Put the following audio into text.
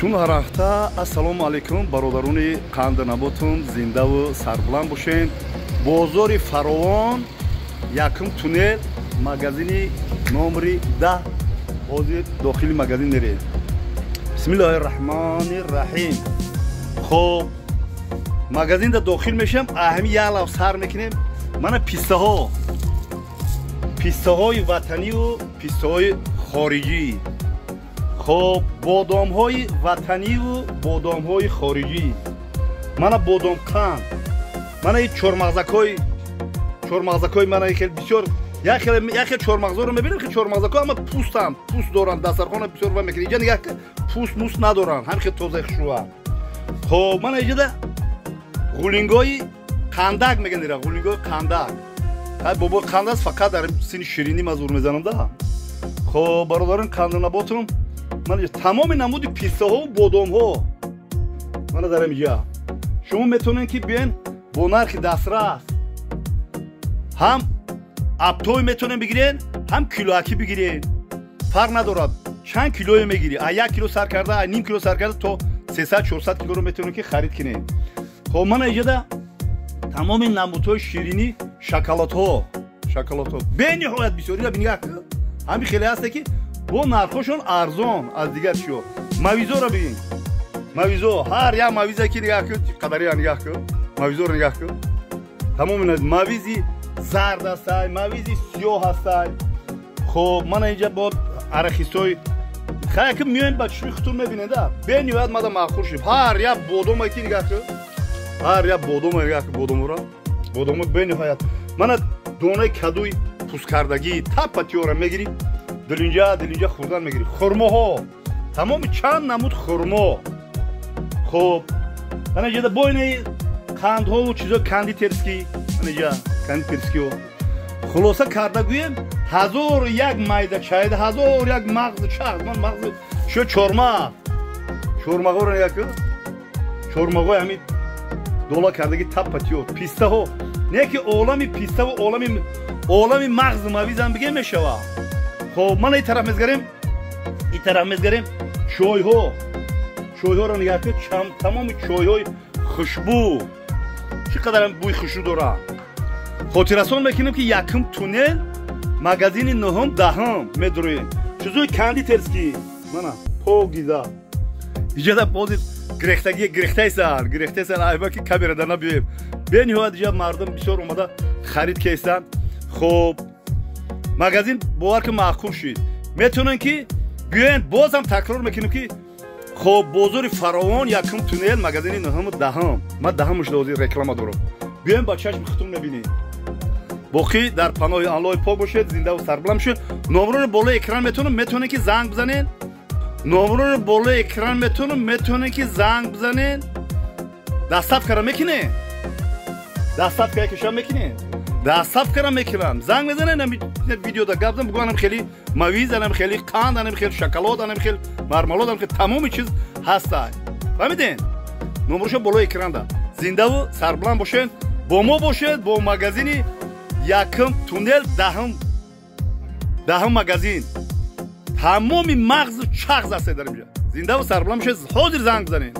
чун ҳарафта ассалому алайкум бародарони қанданаботун зиндаву сарбуланд бошед. бозори фаровон якум туннел магазини номери 10 ҳозир дохили магазин меред. бисмиллаҳи раҳмони раҳим. хоб магазинда дохил мешам, аҳами як лав сар мекунем. мана пистаҳои ватаниву пистаҳои хориҷӣ. хоб бодомҳои ватаниву бодомҳои хориҷӣ. мана бодомқанд, мана ин чормағзакҳои мана хеле бисёр як хел чормағзоро мебинем ки чормағзакҳо ама пустанд, пуст доранд, дастархона бисёр ва мекунем. инҷа нигоҳ ки пуст муст надоранд, ҳам хел тоза хушуванд. хоб мана инҷада ғулингои қандак мегӯянд, ира ғулингои қандак. ҳай бобои қандак фақат дар сини ширинӣ мазур мезанам да. хоб бародарон қанданаботум мана тамоми намуди пистаҳову бодомҳо мана дар инҷа шумо метавонед ки биёен бо нархи дастрас ҳам аптои метавонед бигиред, ҳам килоакӣ бигиред. фарқ надорад чанд килое мегирӣ. а 1 кило сар карда, а ним кило сар карда то 300-400 килоро метавонед ки харид кунед. хоб мана инҷада тамоми намудҳои ширинӣ, шоколадҳо бениҳоят бисёр. ина бинигах ҳами хеле ҳасте ки бо нархҳошон арзон аз дигар чиё. мавизоро бигин, мавизо ҳар як мавизе ки нигоҳ кун қадария нигоҳ кун, мавизоро нигоҳ кун. тамоми мавизи зард ҳастай, мавизи сиёҳ ҳастай. хоб мана инҷа бо арахисои хаяки миёем ба чушми хутун мебинеда. бениҳоят мада маъқул шуд. ҳар як бодоме ки нигоҳ кун, ҳар як бодоме нигоҳ кун, бодомо бениҳоят. мана донаи кадуи пусткардагӣ таппатиёра мегирӣ, дилинҷа хурдан мегирӣ. хурмоҳо тамоми чанд намуд хурмо. хоб мана инҷада бо инаи қандҳову чизои кондитерскӣ, мана инҷа кондитерскиҳо хулоса карда гӯем 1001 майда чайда, 1001 мағзи чағз. ман мағзи шо чормағҳоро нигоҳ кун. чормағҳои ҳамин дола кардаги таппатиёр, пистаҳо. не ки олами пиставу олами мағзи мавизам бигем мешава. хоб мана ин тараф мезгарем чойҳоро нигоҳ кун. тамоми чойҳои хушбу чӣ қадарам бӯи хушбу дорад. хотиррасон мекунем ки якум туннел магазини 9-10 медуроем. чизои кондитерскӣ мана погиза иҷада бозир гирехтайсан айба ки камера дар набиёем. бениҳоят иҷа мардум бисёр омада харид кесан. хоб магазин бовар ки маъқул шуд. метавонем ки биёен бозам такрор мекунем ки хоб бозори фаровон якум туннел магазини 9-10. ман 10 шуда ҳозир реклама дорам. биёен ба чашми хутун мебинед. боқӣ дар паноҳи аллоҳи пок бошед, зиндаву сарбуланд бошед. номерони болои экран метавонед ки занг бизанед. номерони болои экран метавонед ки занг бизанед. дастсафкара мекунед. дастсафка якиша мекунед. дастсафкара мекунам. занг мезанед. видеода гап зан бигӯ анам хеле мавиз, анам хеле қанд, анам хеле шоколад, анам хеле мармалод, анам хеле тамоми чиз ҳастай. фаҳмидед? номерошо болои экран. зиндаву сарбуланд бошед. бо мо бошед, бо магазини якум туннел 10 магазин. тамоми мағзу чағз ҳастед дар инҷа. зиндаву сарбуланд бошед. ҳозир занг бизанед.